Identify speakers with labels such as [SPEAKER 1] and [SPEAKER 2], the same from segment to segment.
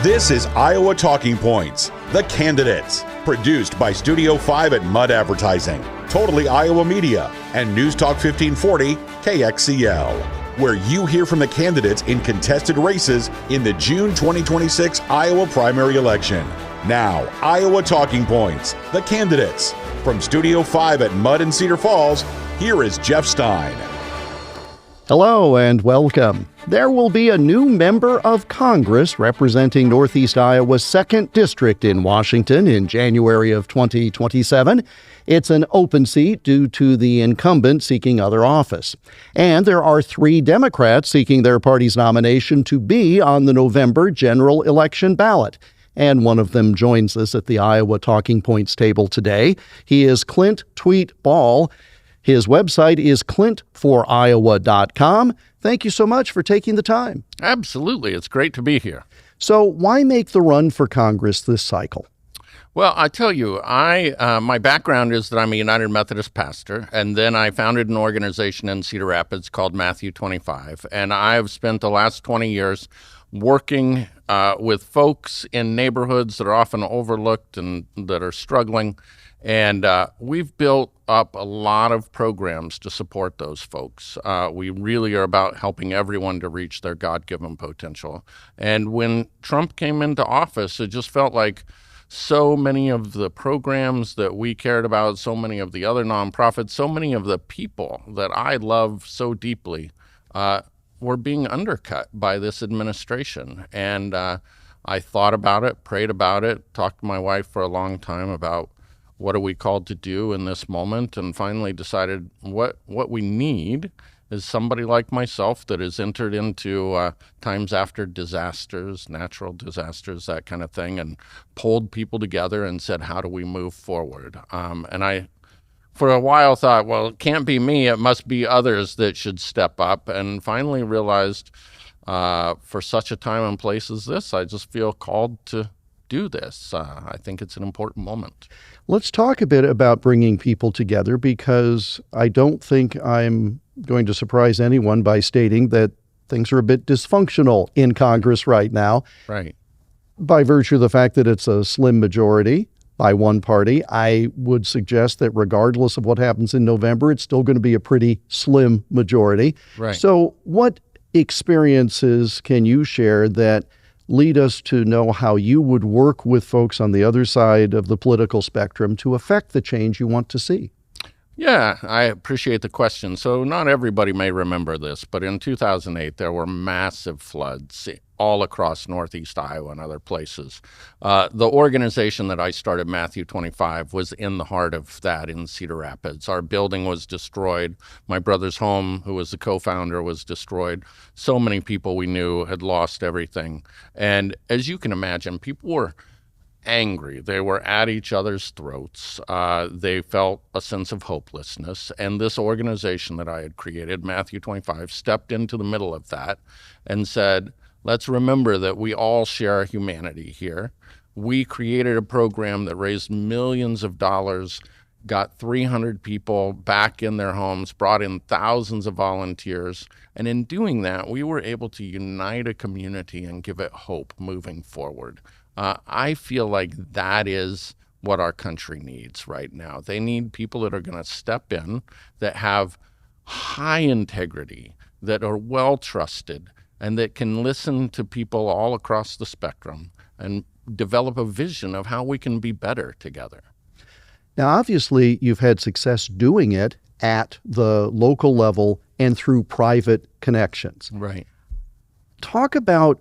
[SPEAKER 1] This is Iowa Talking Points, the candidates, produced by Studio 5 at Mud Advertising, Totally Iowa Media, and News Talk 1540 KXCL, where you hear from the candidates in contested races in the June 2026 Iowa primary election. Now, Iowa Talking Points, the candidates. From Studio 5 at Mud and Cedar Falls, here is Jeff Stein.
[SPEAKER 2] Hello and welcome. There will be a new member of Congress representing Northeast Iowa's 2nd District in Washington in January of 2027. It's an open seat due to the incumbent seeking other office. And there are 3 Democrats seeking their party's nomination to be on the November general election ballot. And one of them joins us at the Iowa Talking Points table today. He is Clint Twedt-Ball. His website is clintforiowa.com. Thank you so much for taking the time.
[SPEAKER 3] Absolutely. It's great to be here.
[SPEAKER 2] So why make the run for Congress this cycle?
[SPEAKER 3] Well, I tell you, my background is that I'm a United Methodist pastor, and then I founded an organization in Cedar Rapids called Matthew 25, and I've spent the last 20 years working with folks in neighborhoods that are often overlooked and that are struggling. And we've built up a lot of programs to support those folks. We really are about helping everyone to reach their God-given potential. And when Trump came into office, it just felt like so many of the programs that we cared about, so many of the other nonprofits, so many of the people that I love so deeply were being undercut by this administration. And I thought about it, prayed about it, talked to my wife for a long time about what are we called to do in this moment, and finally decided what we need is somebody like myself that has entered into times after disasters, natural disasters, that kind of thing, and pulled people together and said, how do we move forward? And I, for a while, thought, well, it can't be me. It must be others that should step up, and finally realized for such a time and place as this, I just feel called to do this. I think it's an important moment.
[SPEAKER 2] Let's talk a bit about bringing people together, because I don't think I'm going to surprise anyone by stating that things are a bit dysfunctional in Congress right now.
[SPEAKER 3] Right.
[SPEAKER 2] By virtue of the fact that it's a slim majority by one party, I would suggest that regardless of what happens in November, it's still going to be a pretty slim majority.
[SPEAKER 3] Right.
[SPEAKER 2] So what experiences can you share that lead us to know how you would work with folks on the other side of the political spectrum to affect the change you want to see?
[SPEAKER 3] Yeah, I appreciate the question. So not everybody may remember this, but in 2008, there were massive floods all across Northeast Iowa and other places. The organization that I started, Matthew 25, was in the heart of that in Cedar Rapids. Our building was destroyed. My brother's home, who was the co-founder, was destroyed. So many people we knew had lost everything. And as you can imagine, people were angry. They were at each other's throats. They felt a sense of hopelessness. And this organization that I had created, Matthew 25, stepped into the middle of that and said, let's remember that we all share humanity here. We created a program that raised millions of dollars, got 300 people back in their homes, brought in thousands of volunteers. And in doing that, we were able to unite a community and give it hope moving forward. I feel like that is what our country needs right now. They need people that are going to step in, that have high integrity, that are well trusted, and that can listen to people all across the spectrum and develop a vision of how we can be better together.
[SPEAKER 2] Now, obviously, you've had success doing it at the local level and through private connections.
[SPEAKER 3] Right.
[SPEAKER 2] Talk about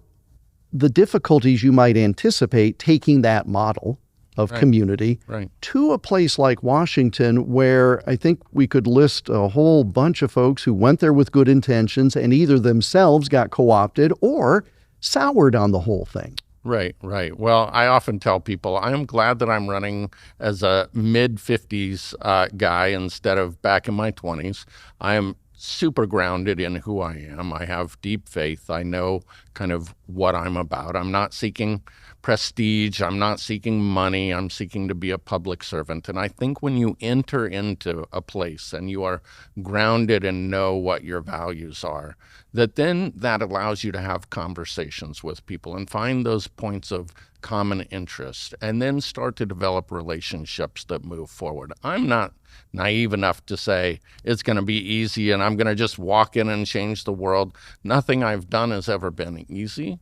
[SPEAKER 2] the difficulties you might anticipate taking that model of community to a place like Washington, where I think we could list a whole bunch of folks who went there with good intentions and either themselves got co-opted or soured on the whole thing.
[SPEAKER 3] Right. Well, I often tell people I am glad that I'm running as a mid-50s guy instead of back in my 20s. I am super grounded in who I am. I have deep faith. I know kind of what I'm about. I'm not seeking prestige. I'm not seeking money. I'm seeking to be a public servant. And I think when you enter into a place and you are grounded and know what your values are, that allows you to have conversations with people and find those points of common interest and then start to develop relationships that move forward. I'm not naive enough to say it's going to be easy and I'm going to just walk in and change the world. Nothing I've done has ever been easy,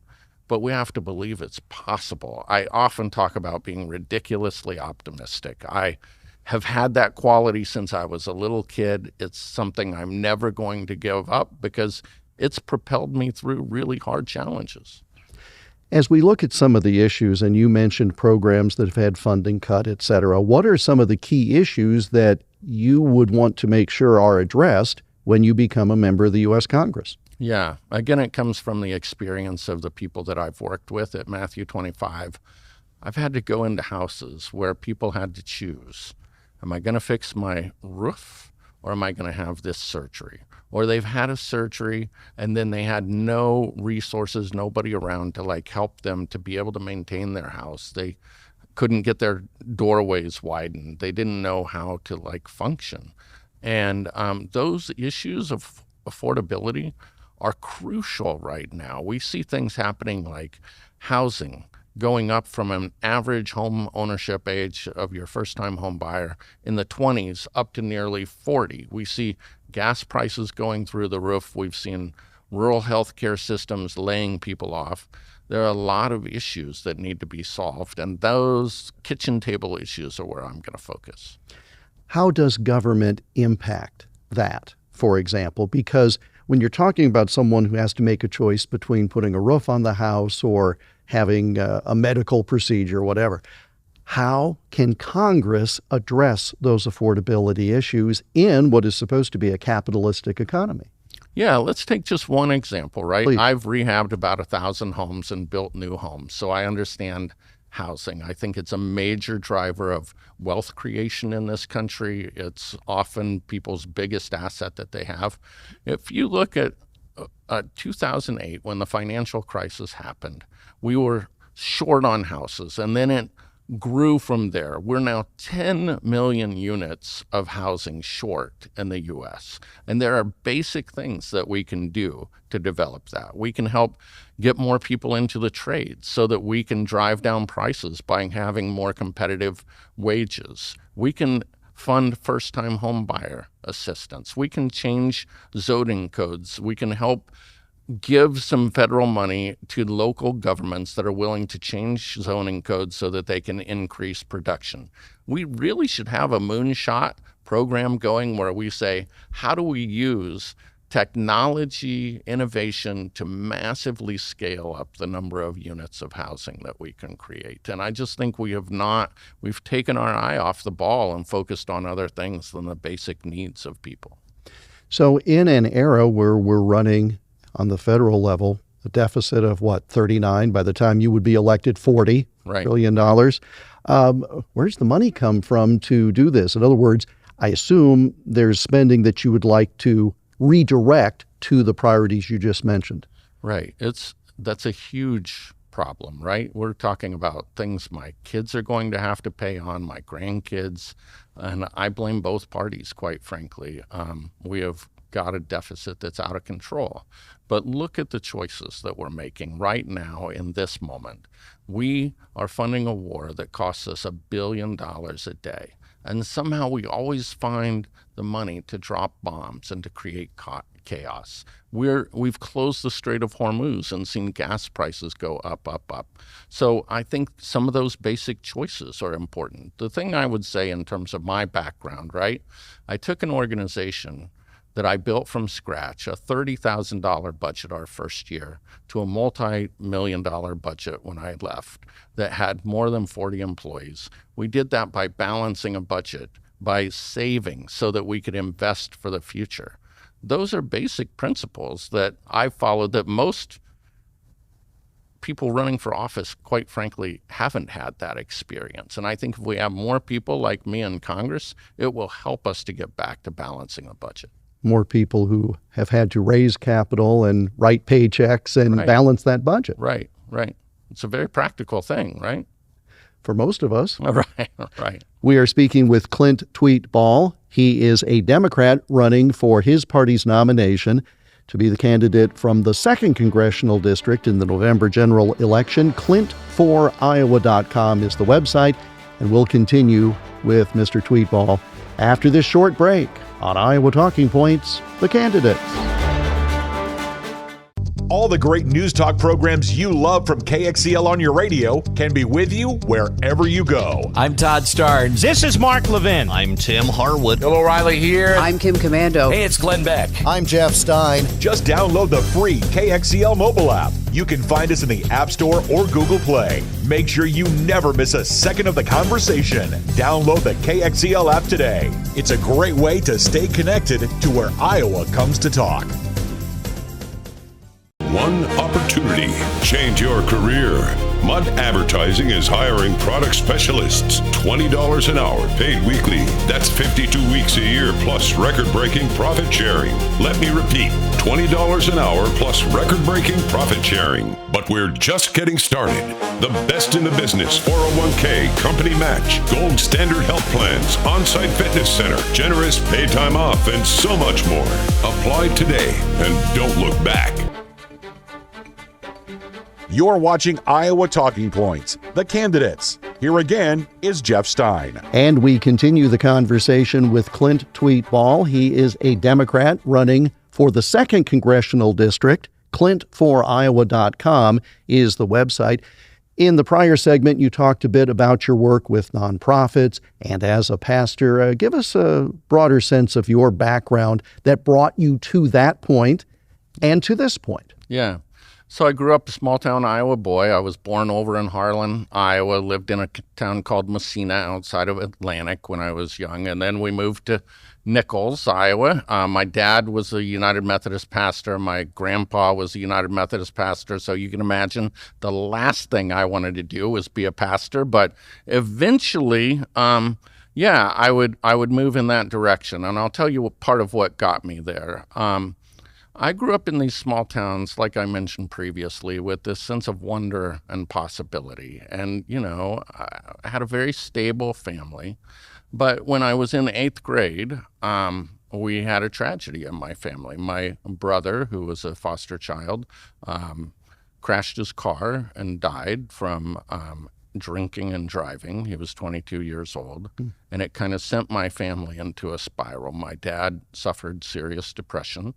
[SPEAKER 3] but we have to believe it's possible. I often talk about being ridiculously optimistic. I have had that quality since I was a little kid. It's something I'm never going to give up because it's propelled me through really hard challenges.
[SPEAKER 2] As we look at some of the issues, and you mentioned programs that have had funding cut, et cetera, what are some of the key issues that you would want to make sure are addressed when you become a member of the U.S. Congress?
[SPEAKER 3] Yeah. Again, it comes from the experience of the people that I've worked with at Matthew 25. I've had to go into houses where people had to choose. Am I going to fix my roof or am I going to have this surgery? Or they've had a surgery and then they had no resources, nobody around to help them to be able to maintain their house. They couldn't get their doorways widened. They didn't know how to function. And those issues of affordability are crucial right now. We see things happening like housing going up from an average home ownership age of your first-time home buyer in the 20s up to nearly 40. We see gas prices going through the roof. We've seen rural healthcare systems laying people off. There are a lot of issues that need to be solved, and those kitchen table issues are where I'm going to focus.
[SPEAKER 2] How does government impact that, for example? Because when you're talking about someone who has to make a choice between putting a roof on the house or having a medical procedure, whatever, how can Congress address those affordability issues in what is supposed to be a capitalistic economy?
[SPEAKER 3] Yeah, let's take just one example, right?
[SPEAKER 2] Please.
[SPEAKER 3] I've rehabbed about 1,000 homes and built new homes, so I understand housing. I think it's a major driver of wealth creation in this country. It's often people's biggest asset that they have. If you look at 2008, when the financial crisis happened, we were short on houses, and then it grew from there. We're now 10 million units of housing short in the U.S., and there are basic things that we can do to develop that. We can help get more people into the trades so that we can drive down prices by having more competitive wages. We can fund first-time home buyer assistance. We can change zoning codes. We can help give some federal money to local governments that are willing to change zoning codes so that they can increase production. We really should have a moonshot program going where we say, how do we use technology innovation to massively scale up the number of units of housing that we can create? And I just think we've taken our eye off the ball and focused on other things than the basic needs of people.
[SPEAKER 2] So in an era where we're running on the federal level, a deficit of 39 by the time you would be elected, $40 billion. Where's the money come from to do this? In other words, I assume there's spending that you would like to redirect to the priorities you just mentioned.
[SPEAKER 3] Right. That's a huge problem, right? We're talking about things my kids are going to have to pay on, my grandkids, and I blame both parties, quite frankly. We have got a deficit that's out of control. But look at the choices that we're making right now in this moment. We are funding a war that costs us $1 billion a day. And somehow we always find the money to drop bombs and to create chaos. We've closed the Strait of Hormuz and seen gas prices go up, up, up. So I think some of those basic choices are important. The thing I would say in terms of my background, right? I took an organization that I built from scratch, a $30,000 budget our first year, to a multi-million-dollar budget when I left that had more than 40 employees. We did that by balancing a budget, by saving so that we could invest for the future. Those are basic principles that I've followed that most people running for office, quite frankly, haven't had that experience. And I think if we have more people like me in Congress, it will help us to get back to balancing the budget.
[SPEAKER 2] more people who have had to raise capital and write paychecks and balance that budget.
[SPEAKER 3] Right. It's a very practical thing, right?
[SPEAKER 2] For most of us.
[SPEAKER 3] Right.
[SPEAKER 2] We are speaking with Clint Tweet-Ball. He is a Democrat running for his party's nomination to be the candidate from the 2nd Congressional District in the November general election. Clint4Iowa.com is the website, and we'll continue with Mr. Tweet-Ball after this short break on Iowa Talking Points, The Candidates.
[SPEAKER 1] All the great news talk programs you love from KXCL on your radio can be with you wherever you go.
[SPEAKER 4] I'm Todd Starnes.
[SPEAKER 5] This is Mark Levin.
[SPEAKER 6] I'm Tim Harwood.
[SPEAKER 7] Bill O'Reilly here.
[SPEAKER 8] I'm Kim Commando.
[SPEAKER 4] Hey, it's Glenn Beck.
[SPEAKER 6] I'm Jeff Stein.
[SPEAKER 1] Just download the free KXCL mobile app. You can find us in the App Store or Google Play. Make sure you never miss a second of the conversation. Download the KXCL app today. It's a great way to stay connected to where Iowa comes to talk.
[SPEAKER 9] One opportunity. Change your career. Mudd Advertising is hiring product specialists. $20 an hour, paid weekly. That's 52 weeks a year, plus record-breaking profit sharing. Let me repeat, $20 an hour plus record-breaking profit sharing. But we're just getting started. The best in the business, 401k, company match, gold standard health plans, on-site fitness center, generous paid time off, and so much more. Apply today and don't look back.
[SPEAKER 1] You're watching Iowa Talking Points, The Candidates. Here again is Jeff Stein.
[SPEAKER 2] And we continue the conversation with Clint Tweet-Ball. He is a Democrat running for the 2nd Congressional District. Clint4Iowa.com is the website. In the prior segment, you talked a bit about your work with nonprofits and as a pastor. Give us a broader sense of your background that brought you to that point and to this point.
[SPEAKER 3] Yeah. So I grew up a small-town Iowa boy. I was born over in Harlan, Iowa, lived in a town called Messina outside of Atlantic when I was young, and then we moved to Nichols, Iowa. My dad was a United Methodist pastor. My grandpa was a United Methodist pastor, so you can imagine the last thing I wanted to do was be a pastor, but eventually, I would move in that direction, and I'll tell you part of what got me there. I grew up in these small towns, like I mentioned previously, with this sense of wonder and possibility. And, I had a very stable family. But when I was in 8th grade, we had a tragedy in my family. My brother, who was a foster child, crashed his car and died from drinking and driving. He was 22 years old. And it kind of sent my family into a spiral. My dad suffered serious depression.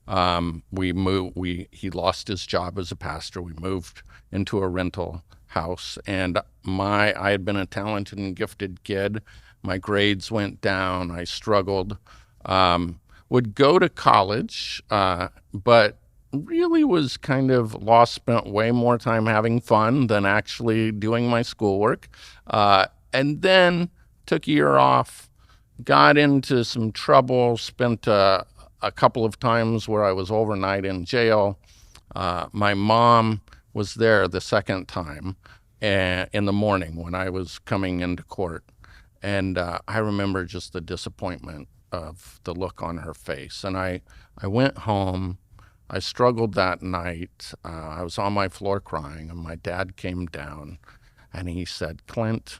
[SPEAKER 3] He lost his job as a pastor. We moved into a rental house, and I had been a talented and gifted kid. My grades went down. I struggled. Would go to college, but really was kind of lost, spent way more time having fun than actually doing my schoolwork. And then took a year off, got into some trouble, spent a couple of times where I was overnight in jail. My mom was there the second time in the morning when I was coming into court. And I remember just the disappointment of the look on her face. And I went home. I struggled that night. I was on my floor crying, and my dad came down, and he said, "Clint,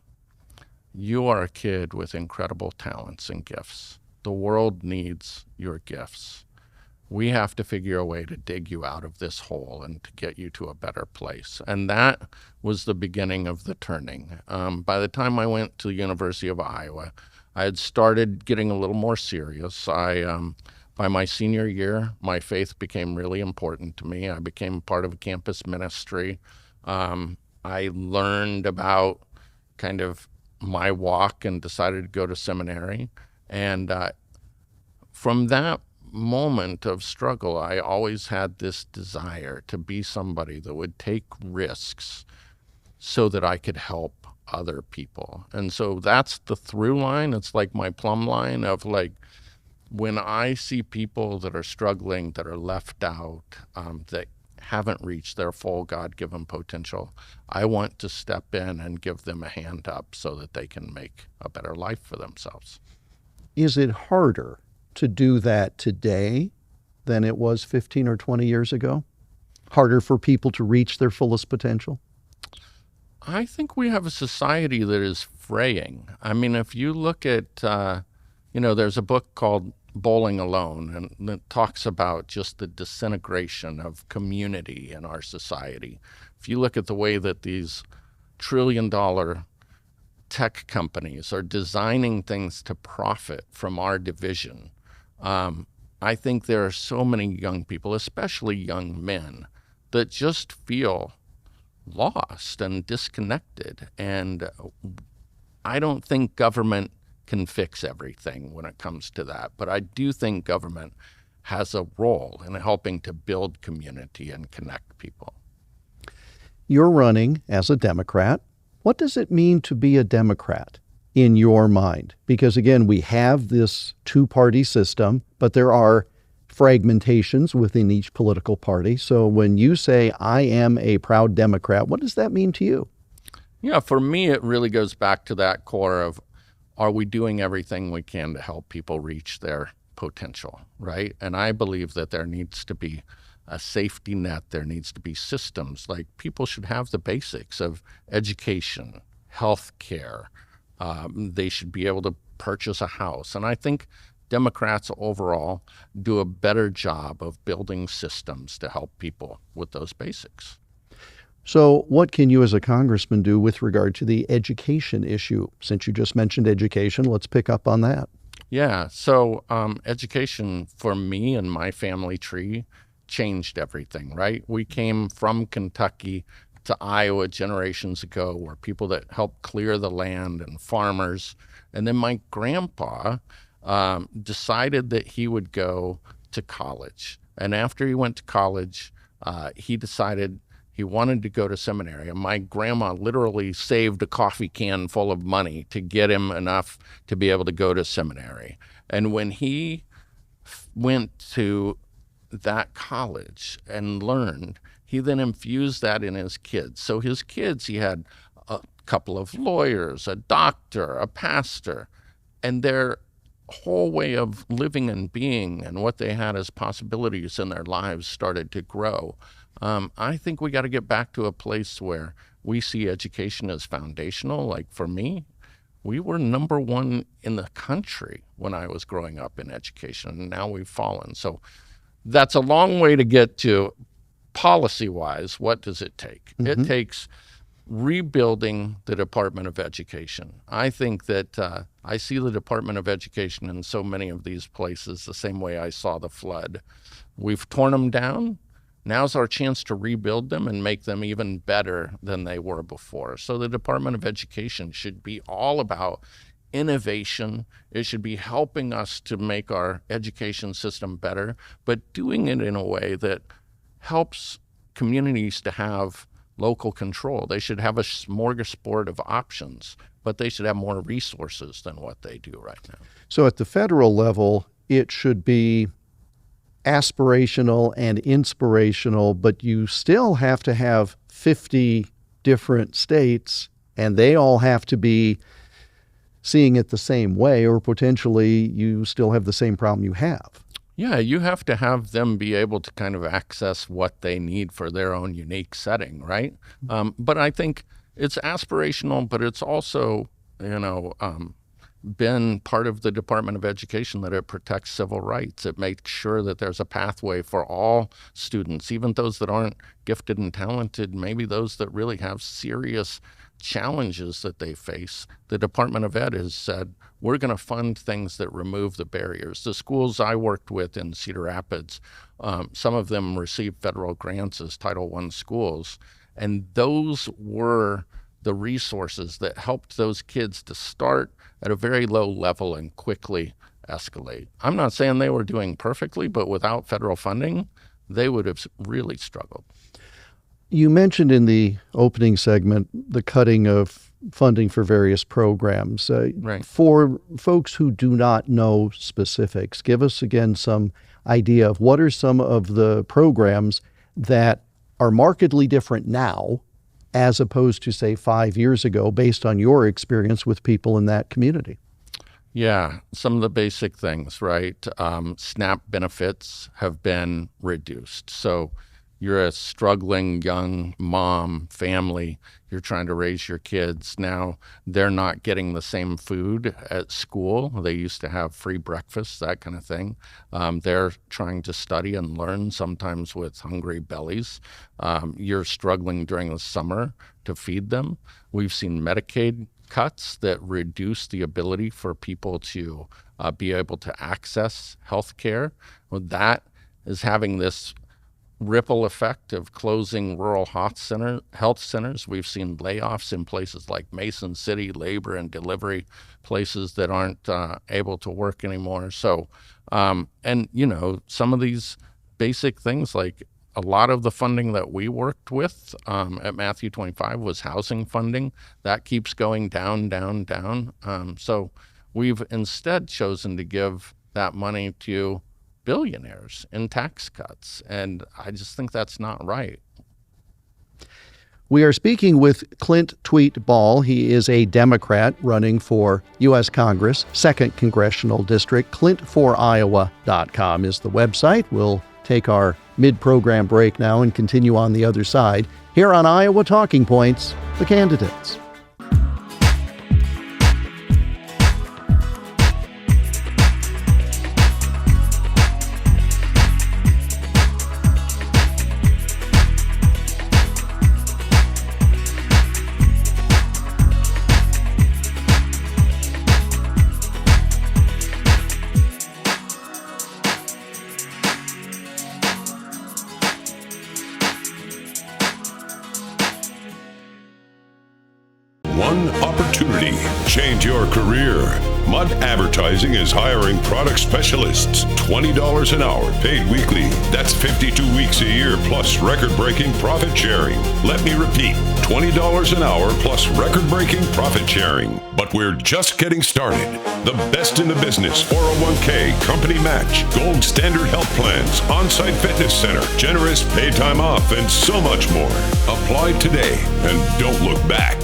[SPEAKER 3] you are a kid with incredible talents and gifts. The world needs your gifts. We have to figure a way to dig you out of this hole and to get you to a better place." And that was the beginning of the turning. By the time I went to the University of Iowa, I had started getting a little more serious. By my senior year, my faith became really important to me. I became part of a campus ministry. I learned about kind of my walk and decided to go to seminary. And from that moment of struggle, I always had this desire to be somebody that would take risks so that I could help other people. And so that's the through line. It's like my plumb line of like, when I see people that are struggling, that are left out, that haven't reached their full God-given potential, I want to step in and give them a hand up so that they can make a better life for themselves.
[SPEAKER 2] Is it harder to do that today than it was 15 or 20 years ago? Harder for people to reach their fullest potential?
[SPEAKER 3] I think we have a society that is fraying. I mean, if you look at, there's a book called Bowling Alone, and it talks about just the disintegration of community in our society. If you look at the way that these trillion-dollar tech companies are designing things to profit from our division, I think there are so many young people, especially young men, that just feel lost and disconnected. And I don't think government can fix everything when it comes to that, but I do think government has a role in helping to build community and connect people.
[SPEAKER 2] You're running as a Democrat. What does it mean to be a Democrat in your mind? Because again, we have this two-party system, but there are fragmentations within each political party. So when you say, I am a proud Democrat, what does that mean to you?
[SPEAKER 3] Yeah, for me, it really goes back to that core of, are we doing everything we can to help people reach their potential, right? And I believe that there needs to be a safety net. There needs to be systems. Like, people should have the basics of education, health care. They should be able to purchase a house. And I think Democrats overall do a better job of building systems to help people with those basics.
[SPEAKER 2] So what can you as a congressman do with regard to the education issue? Since you just mentioned education, let's pick up on that.
[SPEAKER 3] Yeah, so education for me and my family tree changed everything, right? We came from Kentucky to Iowa generations ago, where people that helped clear the land and farmers. And then my grandpa decided that he would go to college. And after he went to college, he decided he wanted to go to seminary. And my grandma literally saved a coffee can full of money to get him enough to be able to go to seminary. And when he went to that college and learned, he then infused that in his kids. So his kids, he had a couple of lawyers, a doctor, a pastor, and their whole way of living and being and what they had as possibilities in their lives started to grow. I think we got to get back to a place where we see education as foundational. Like, for me, we were number one in the country when I was growing up in education, and now we've fallen. So that's a long way to get to policy-wise. What does it take? Mm-hmm. It takes rebuilding the Department of Education. I think that I see the Department of Education in so many of these places the same way I saw the flood. We've torn them down. Now's our chance to rebuild them and make them even better than they were before. So the Department of Education should be all about innovation. It should be helping us to make our education system better, but doing it in a way that helps communities to have local control. They should have a smorgasbord of options, but they should have more resources than what they do right now.
[SPEAKER 2] So at the federal level, it should be aspirational and inspirational, but you still have to have 50 different states, and they all have to be seeing it the same way, or potentially you still have the same problem you have.
[SPEAKER 3] Yeah, you have to have them be able to kind of access what they need for their own unique setting, right? But I think it's aspirational, but it's also, been part of the Department of Education that it protects civil rights. It makes sure that there's a pathway for all students, even those that aren't gifted and talented, maybe those that really have serious challenges that they face. The Department of Ed has said, we're going to fund things that remove the barriers. The schools I worked with in Cedar Rapids, some of them received federal grants as Title I schools, and those were the resources that helped those kids to start at a very low level and quickly escalate. I'm not saying they were doing perfectly, but without federal funding, they would have really struggled.
[SPEAKER 2] You mentioned in the opening segment the cutting of funding for various programs.
[SPEAKER 3] Right.
[SPEAKER 2] For folks who do not know specifics, give us again some idea of what are some of the programs that are markedly different now as opposed to, say, 5 years ago, based on your experience with people in that community.
[SPEAKER 3] Yeah, some of the basic things, right? SNAP benefits have been reduced. So you're a struggling young mom, family, you're trying to raise your kids. Now they're not getting the same food at school. They used to have free breakfast, that kind of thing. They're trying to study and learn, sometimes with hungry bellies. You're struggling during the summer to feed them. We've seen Medicaid cuts that reduce the ability for people to be able to access health care. Well, that is having this ripple effect of closing rural health centers. We've seen layoffs in places like Mason City, labor and delivery places that aren't able to work anymore. So, and some of these basic things, like a lot of the funding that we worked with at Matthew 25 was housing funding. That keeps going down, down, down. So we've instead chosen to give that money to billionaires in tax cuts. And I just think that's not right.
[SPEAKER 2] We are speaking with Clint Tweet-Ball. He is a Democrat running for U.S. Congress, 2nd Congressional District. Clint4Iowa.com is the website. We'll take our mid-program break now and continue on the other side. Here on Iowa Talking Points, the candidates.
[SPEAKER 9] One opportunity. Change your career. Mud Advertising is hiring product specialists. $20 an hour, paid weekly. That's 52 weeks a year, plus record-breaking profit sharing. Let me repeat, $20 an hour plus record-breaking profit sharing. But we're just getting started. The best in the business: 401k, company match, gold standard health plans, on-site fitness center, generous paid time off, and so much more. Apply today and don't look back.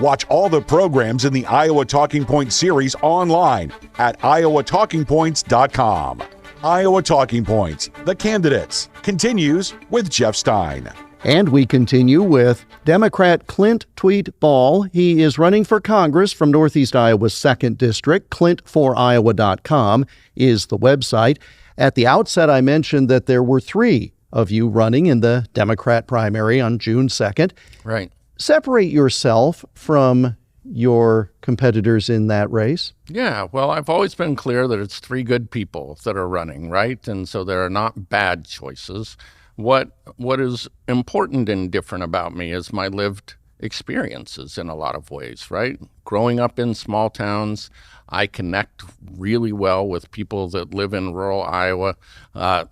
[SPEAKER 1] Watch all the programs in the Iowa Talking Points series online at iowatalkingpoints.com. Iowa Talking Points, the candidates, continues with Jeff Stein.
[SPEAKER 2] And we continue with Democrat Clint Tweet-Ball. He is running for Congress from Northeast Iowa's 2nd District. Clint4Iowa.com is the website. At the outset, I mentioned that there were 3 of you running in the Democrat primary on June 2nd.
[SPEAKER 3] Right.
[SPEAKER 2] Separate yourself from your competitors in that race.
[SPEAKER 3] Yeah, well, I've always been clear that it's 3 good people that are running, right? And so there are not bad choices. What is important and different about me is my lived experiences in a lot of ways, right? Growing up in small towns, I connect really well with people that live in rural Iowa.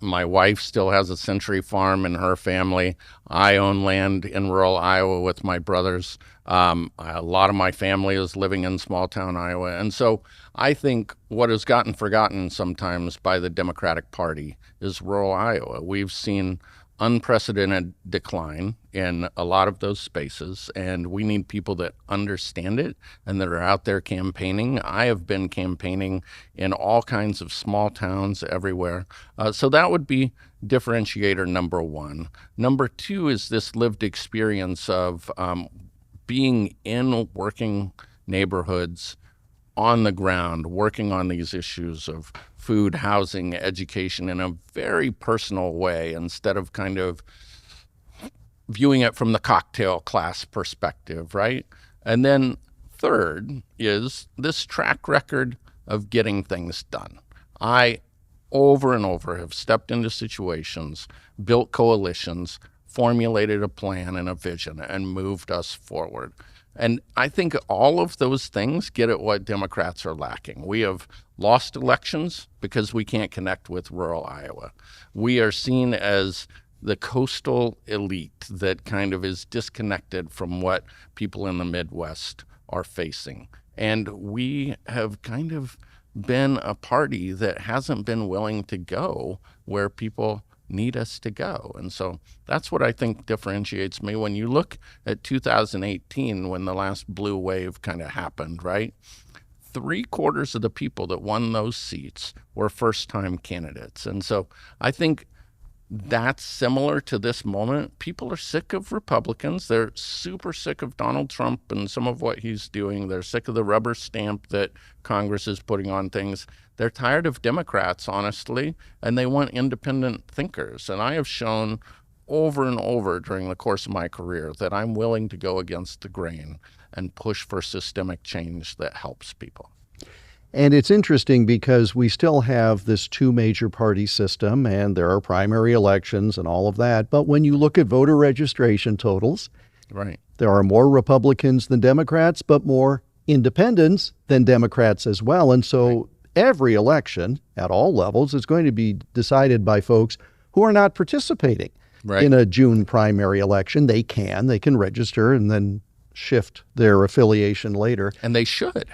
[SPEAKER 3] My wife still has a century farm in her family. I own land in rural Iowa with my brothers. A lot of my family is living in small town Iowa. And so I think what has gotten forgotten sometimes by the Democratic Party is rural Iowa. We've seen unprecedented decline in a lot of those spaces, and we need people that understand it and that are out there campaigning. I have been campaigning in all kinds of small towns everywhere. So that would be differentiator number 1. Number 2 is this lived experience of being in working neighborhoods on the ground, working on these issues of food, housing, education in a very personal way, instead of kind of viewing it from the cocktail class perspective, right? And then third is this track record of getting things done. I, over and over, have stepped into situations, built coalitions, formulated a plan and a vision, and moved us forward. And I think all of those things get at what Democrats are lacking. We have lost elections because we can't connect with rural Iowa. We are seen as the coastal elite that kind of is disconnected from what people in the Midwest are facing. And we have kind of been a party that hasn't been willing to go where people need us to go. And so that's what I think differentiates me. When you look at 2018, when the last blue wave kind of happened, right? 3/4 of the people that won those seats were first-time candidates. And so I think that's similar to this moment. People are sick of Republicans. They're super sick of Donald Trump and some of what he's doing. They're sick of the rubber stamp that Congress is putting on things. They're tired of Democrats, honestly, and they want independent thinkers. And I have shown over and over during the course of my career that I'm willing to go against the grain and push for systemic change that helps people.
[SPEAKER 2] And it's interesting because we still have this two major party system and there are primary elections and all of that. But when you look at voter registration totals,
[SPEAKER 3] right,
[SPEAKER 2] there are more Republicans than Democrats, but more independents than Democrats as well. And so every election at all levels is going to be decided by folks who are not participating in a June primary election. They can register and then shift their affiliation later.
[SPEAKER 3] And they should.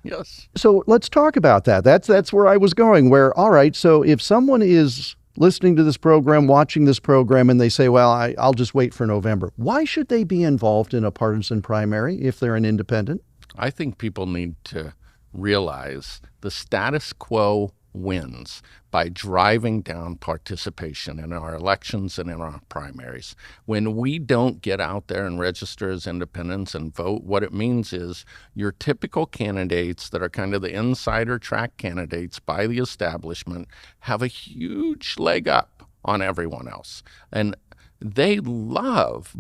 [SPEAKER 3] Yes.
[SPEAKER 2] So let's talk about that. That's where I was going, where, all right, so if someone is listening to this program, watching this program, and they say, well, I'll just wait for November, why should they be involved in a partisan primary if they're an independent?
[SPEAKER 3] I think people need to realize the status quo wins by driving down participation in our elections and in our primaries. When we don't get out there and register as independents and vote, what it means is your typical candidates that are kind of the insider track candidates by the establishment have a huge leg up on everyone else. And they love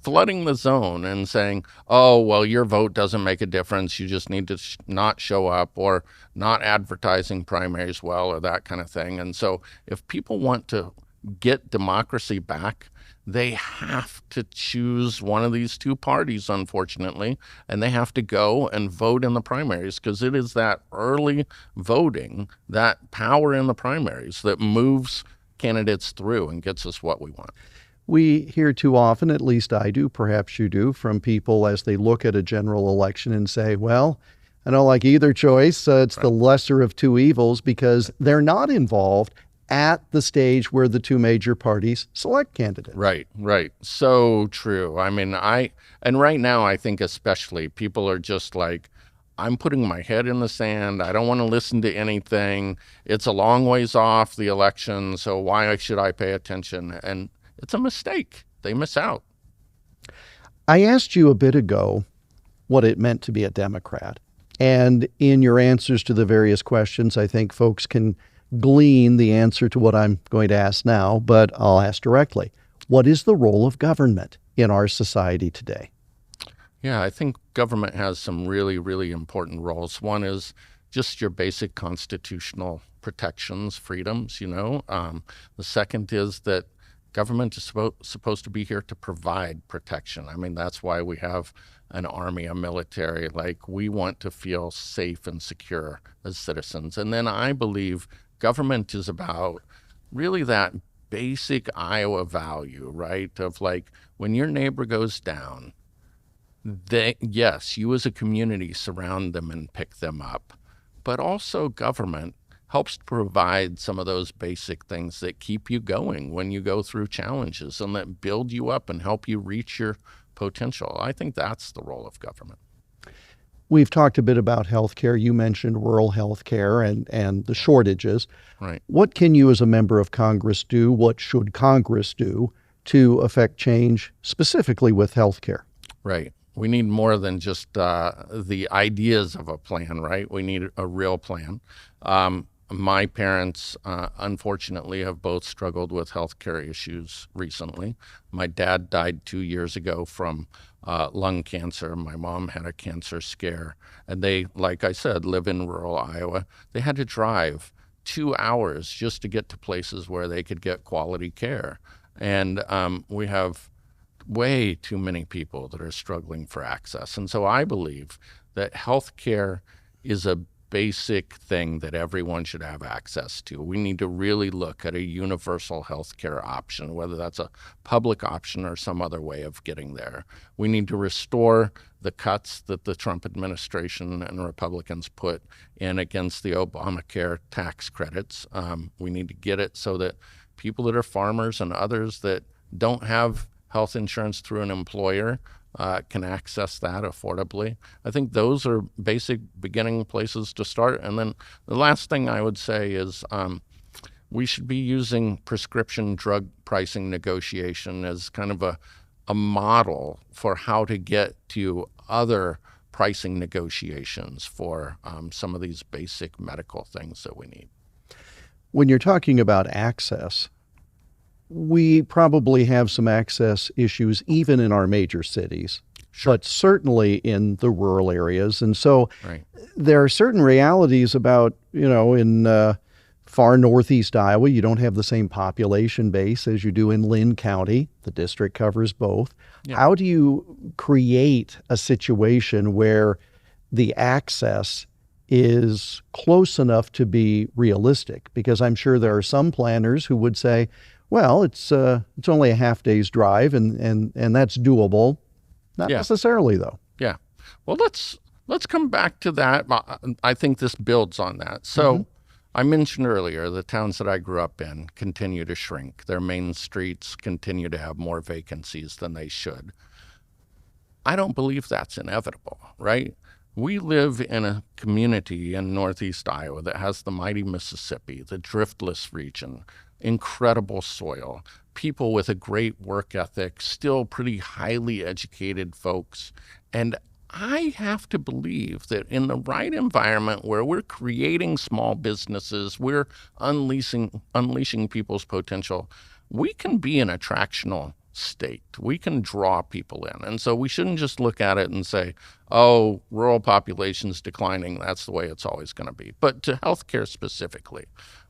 [SPEAKER 3] flooding the zone and saying, oh, well, your vote doesn't make a difference. You just need to not show up, or not advertising primaries well, or that kind of thing. And so if people want to get democracy back, they have to choose one of these two parties, unfortunately, and they have to go and vote in the primaries, because it is that early voting, that power in the primaries, that moves candidates through and gets us what we want.
[SPEAKER 2] We hear too often, at least I do, perhaps you do, from people as they look at a general election and say, well, I don't like either choice. It's the lesser of two evils, because they're not involved at the stage where the two major parties select candidates.
[SPEAKER 3] Right. So true. I mean, and right now, I think especially people are just like, I'm putting my head in the sand. I don't want to listen to anything. It's a long ways off the election, so why should I pay attention? And it's a mistake. They miss out.
[SPEAKER 2] I asked you a bit ago what it meant to be a Democrat. And in your answers to the various questions, I think folks can glean the answer to what I'm going to ask now, but I'll ask directly. What is the role of government in our society today?
[SPEAKER 3] Yeah, I think government has some really, really important roles. One is just your basic constitutional protections, freedoms, The second is that government is supposed to be here to provide protection. I mean, that's why we have an army, a military. Like, we want to feel safe and secure as citizens. And then I believe government is about really that basic Iowa value, right? Of like, when your neighbor goes down, yes, you as a community surround them and pick them up. But also government helps provide some of those basic things that keep you going when you go through challenges and that build you up and help you reach your potential. I think that's the role of government.
[SPEAKER 2] We've talked a bit about healthcare. You mentioned rural healthcare and the shortages.
[SPEAKER 3] Right.
[SPEAKER 2] What can you as a member of Congress do? What should Congress do to affect change specifically with healthcare?
[SPEAKER 3] Right. We need more than just the ideas of a plan, right? We need a real plan. My parents, unfortunately, have both struggled with healthcare issues recently. My dad died 2 years ago from lung cancer. My mom had a cancer scare. And they, like I said, live in rural Iowa. They had to drive 2 hours just to get to places where they could get quality care. And we have way too many people that are struggling for access. And so I believe that healthcare is a basic thing that everyone should have access to. We need to really look at a universal healthcare option, whether that's a public option or some other way of getting there. We need to restore the cuts that the Trump administration and Republicans put in against the Obamacare tax credits. We need to get it so that people that are farmers and others that don't have health insurance through an employer can access that affordably. I think those are basic beginning places to start. And then the last thing I would say is we should be using prescription drug pricing negotiation as kind of a model for how to get to other pricing negotiations for some of these basic medical things that we need.
[SPEAKER 2] When you're talking about access, we probably have some access issues even in our major cities, but certainly in the rural areas. And so there are certain realities about, in far northeast Iowa, you don't have the same population base as you do in Lynn County. The district covers both. Yeah. How do you create a situation where the access is close enough to be realistic? Because I'm sure there are some planners who would say, well, it's only a half day's drive, and that's doable. Not necessarily, though.
[SPEAKER 3] Yeah. Well, let's come back to that. I think this builds on that. So I mentioned earlier the towns that I grew up in continue to shrink. Their main streets continue to have more vacancies than they should. I don't believe that's inevitable, right? We live in a community in northeast Iowa that has the mighty Mississippi, the driftless region, incredible soil, people with a great work ethic, still pretty highly educated folks. And I have to believe that in the right environment where we're creating small businesses, we're unleashing people's potential, we can be an attractional state. We can draw people in. And so we shouldn't just look at it and say, oh, rural population's declining, that's the way it's always going to be. But to healthcare specifically,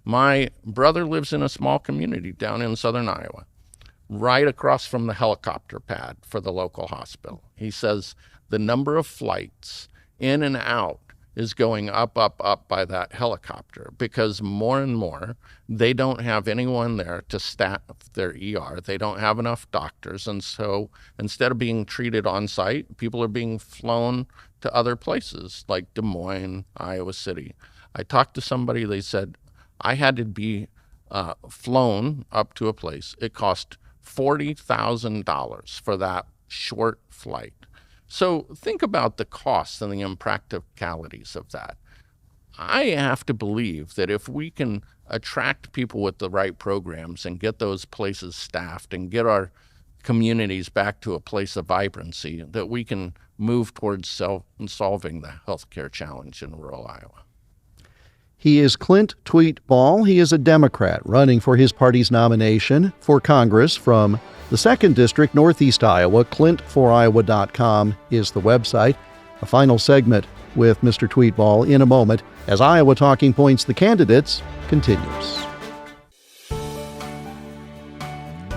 [SPEAKER 3] my brother lives in a small community down in southern Iowa, right across from the helicopter pad for the local hospital. He says the number of flights in and out is going up by that helicopter because more and more they don't have anyone there to staff their ER. They don't have enough doctors. And so instead of being treated on site, people are being flown to other places like Des Moines, Iowa City. I talked to somebody, they said, I had to be flown up to a place. It cost $40,000 for that short flight. So think about the costs and the impracticalities of that. I have to believe that if we can attract people with the right programs and get those places staffed and get our communities back to a place of vibrancy, that we can move towards solving the healthcare challenge in rural Iowa.
[SPEAKER 2] He is Clint Tweet-Ball. He is a Democrat running for his party's nomination for Congress from the 2nd District, Northeast Iowa. ClintForIowa.com is the website. A final segment with Mr. Tweet-Ball in a moment as Iowa Talking Points, the candidates, continues.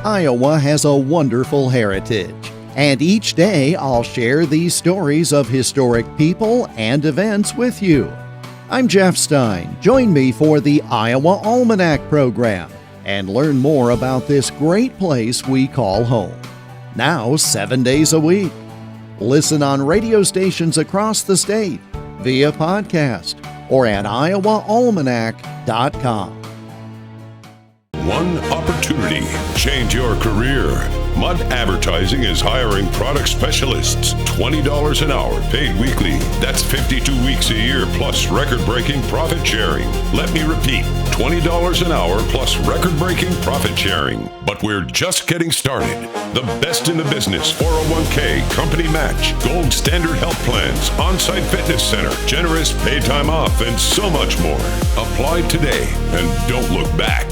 [SPEAKER 2] Iowa has a wonderful heritage, and each day I'll share these stories of historic people and events with you. I'm Jeff Stein. Join me for the Iowa Almanac program and learn more about this great place we call home. Now 7 days a week. Listen on radio stations across the state, via podcast, or at iowaalmanac.com.
[SPEAKER 9] One opportunity. Change your career. Mud Advertising is hiring product specialists. $20 an hour, paid weekly. That's 52 weeks a year, plus record-breaking profit sharing. Let me repeat, $20 an hour plus record-breaking profit sharing. But we're just getting started. The best in the business, 401k, company match, gold standard health plans, on-site fitness center, generous paid time off, and so much more. Apply today and don't look back.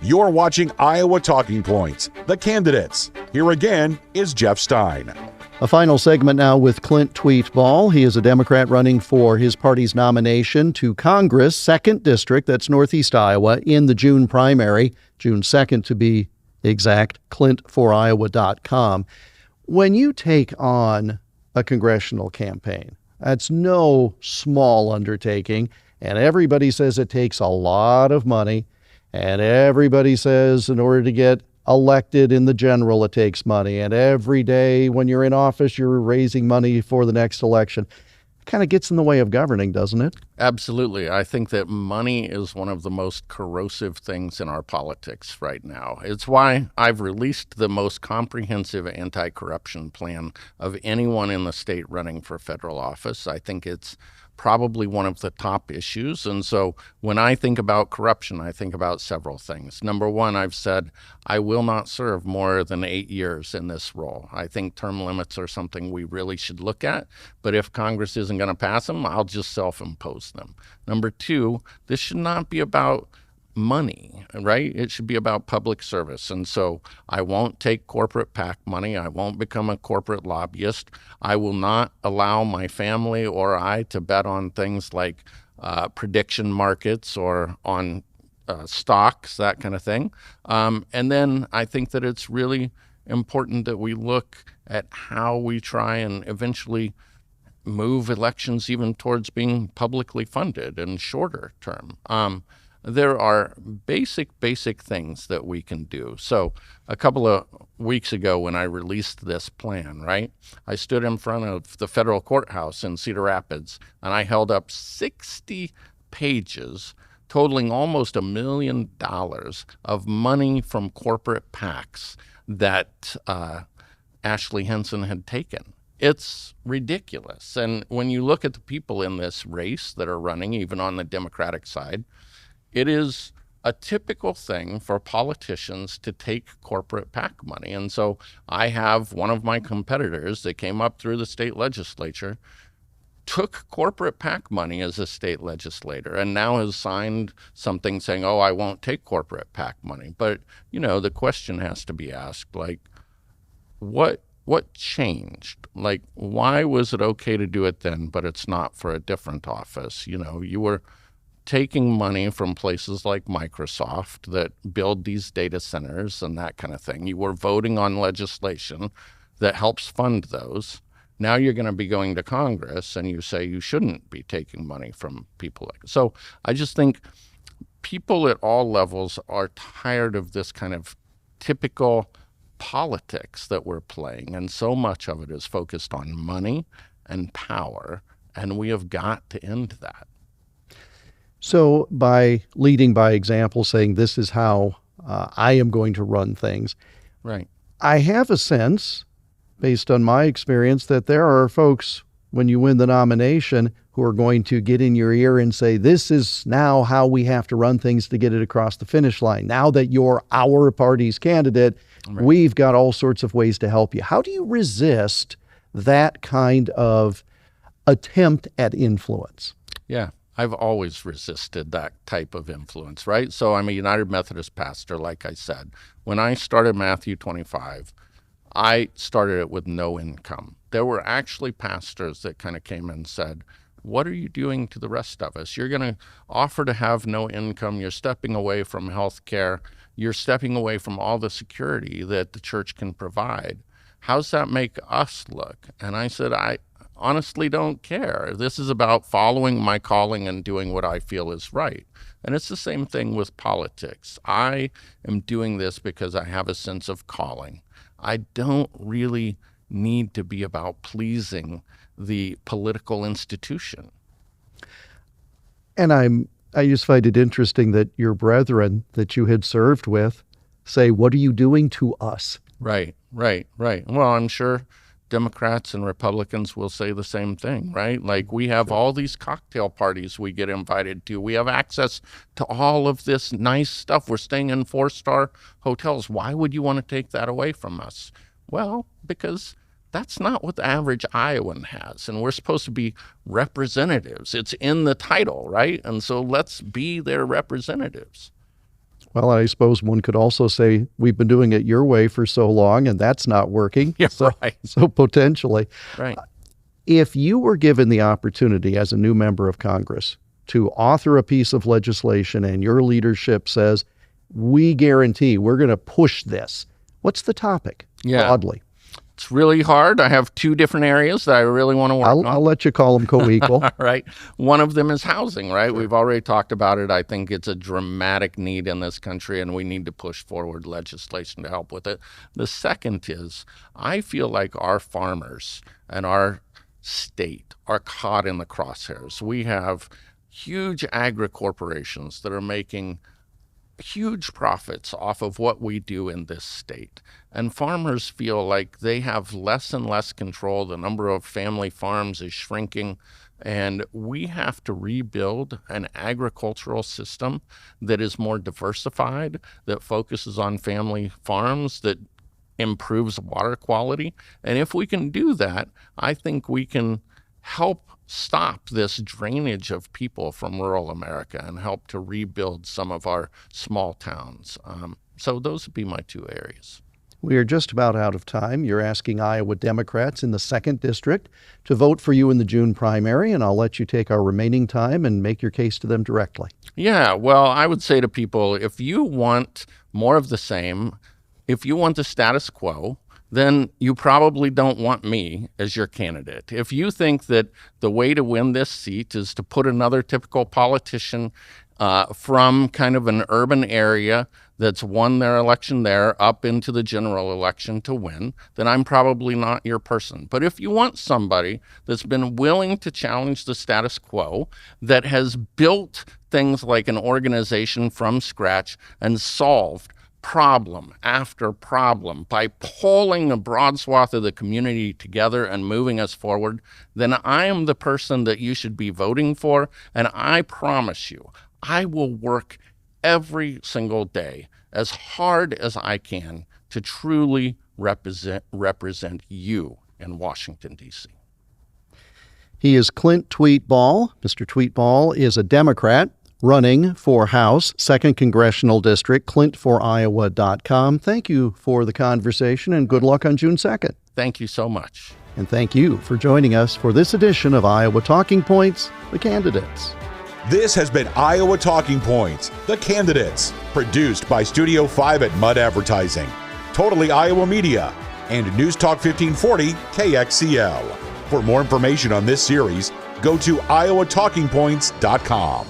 [SPEAKER 1] You're watching Iowa Talking Points, the candidates. Here again is Jeff Stein.
[SPEAKER 2] A final segment now with Clint Tweet-Ball. He is a Democrat running for his party's nomination to Congress, 2nd District, that's Northeast Iowa, in the June primary, June 2nd to be exact, ClintForIowa.com. When you take on a congressional campaign, that's no small undertaking, and everybody says it takes a lot of money. And everybody says in order to get elected in the general, it takes money. And every day when you're in office, you're raising money for the next election. It kind of gets in the way of governing, doesn't it?
[SPEAKER 3] Absolutely. I think that money is one of the most corrosive things in our politics right now. It's why I've released the most comprehensive anti-corruption plan of anyone in the state running for federal office. I think it's probably one of the top issues. And so when I think about corruption, I think about several things. Number one, I've said I will not serve more than 8 years in this role. I think term limits are something we really should look at. But if Congress isn't going to pass them, I'll just self-impose them. Number two, this should not be about money, right? It should be about public service. And so I won't take corporate PAC money. I won't become a corporate lobbyist. I will not allow my family or I to bet on things like prediction markets or on stocks, that kind of thing. And then I think that it's really important that we look at how we try and eventually move elections even towards being publicly funded and shorter term. There are basic things that we can do. So a couple of weeks ago when I released this plan, right, I stood in front of the federal courthouse in Cedar Rapids and I held up 60 pages totaling almost $1 million of money from corporate PACs that Ashley Henson had taken. It's ridiculous. And when you look at the people in this race that are running, even on the Democratic side, it is a typical thing for politicians to take corporate PAC money. And so I have one of my competitors that came up through the state legislature, took corporate PAC money as a state legislator, and now has signed something saying, oh, I won't take corporate PAC money. But, you know, the question has to be asked, like, what changed? Like, why was it okay to do it then, but it's not for a different office? You know, you were taking money from places like Microsoft that build these data centers and that kind of thing. You were voting on legislation that helps fund those. Now you're going to be going to Congress and you say you shouldn't be taking money from people like. So I just think people at all levels are tired of this kind of typical politics that we're playing, and so much of it is focused on money and power, and we have got to end that.
[SPEAKER 2] So by leading by example, saying this is how I am going to run things,
[SPEAKER 3] right?
[SPEAKER 2] I have a sense, based on my experience, that there are folks, when you win the nomination, who are going to get in your ear and say, this is now how we have to run things to get it across the finish line. Now that you're our party's candidate, right, we've got all sorts of ways to help you. How do you resist that kind of attempt at influence?
[SPEAKER 3] Yeah. I've always resisted that type of influence, right? So I'm a United Methodist pastor, like I said. When I started Matthew 25, I started it with no income. There were actually pastors that kind of came and said, what are you doing to the rest of us? You're going to offer to have no income. You're stepping away from health care. You're stepping away from all the security that the church can provide. How's that make us look? And I said, I honestly don't care. This is about following my calling and doing what I feel is right. And it's the same thing with politics. I am doing this because I have a sense of calling. I don't really need to be about pleasing the political institution.
[SPEAKER 2] And I just find it interesting that your brethren that you had served with say, what are you doing to us?
[SPEAKER 3] Right. Well, I'm sure Democrats and Republicans will say the same thing, right? Like, we have all these cocktail parties we get invited to. We have access to all of this nice stuff. We're staying in 4-star hotels. Why would you want to take that away from us? Well, because that's not what the average Iowan has, and we're supposed to be representatives. It's in the title, right? And so let's be their representatives.
[SPEAKER 2] Well, I suppose one could also say we've been doing it your way for so long, and that's not working.
[SPEAKER 3] Yeah, right.
[SPEAKER 2] So potentially.
[SPEAKER 3] Right.
[SPEAKER 2] If you were given the opportunity as a new member of Congress to author a piece of legislation and your leadership says, we guarantee we're going to push this, what's the topic broadly?
[SPEAKER 3] It's really hard. I have two different areas that I really want to work on.
[SPEAKER 2] I'll let you call them co-equal.
[SPEAKER 3] All right. One of them is housing, right? Sure. We've already talked about it. I think it's a dramatic need in this country, and we need to push forward legislation to help with it. The second is I feel like our farmers and our state are caught in the crosshairs. We have huge agri-corporations that are making huge profits off of what we do in this state. And farmers feel like they have less and less control. The number of family farms is shrinking. And we have to rebuild an agricultural system that is more diversified, that focuses on family farms, that improves water quality. And if we can do that, I think we can help stop this drainage of people from rural America and help to rebuild some of our small towns. So those would be my two areas.
[SPEAKER 2] We are just about out of time. You're asking Iowa Democrats in the 2nd District to vote for you in the June primary, and I'll let you take our remaining time and make your case to them directly.
[SPEAKER 3] Yeah, well, I would say to people, if you want more of the same, if you want the status quo, then you probably don't want me as your candidate. If you think that the way to win this seat is to put another typical politician from kind of an urban area that's won their election there up into the general election to win, then I'm probably not your person. But if you want somebody that's been willing to challenge the status quo, that has built things like an organization from scratch and solved problem after problem by pulling a broad swath of the community together and moving us forward, then I am the person that you should be voting for. And I promise you, I will work every single day as hard as I can to truly represent you in Washington, D.C.
[SPEAKER 2] He is Clint Tweet-Ball. Mr. Tweet-Ball is a Democrat running for House, 2nd Congressional District, clintforiowa.com. Thank you for the conversation and good luck on June 2nd.
[SPEAKER 3] Thank you so much.
[SPEAKER 2] And thank you for joining us for this edition of Iowa Talking Points, The Candidates.
[SPEAKER 1] This has been Iowa Talking Points, The Candidates, produced by Studio 5 at Mud Advertising, Totally Iowa Media, and News Talk 1540 KXCL. For more information on this series, go to iowatalkingpoints.com.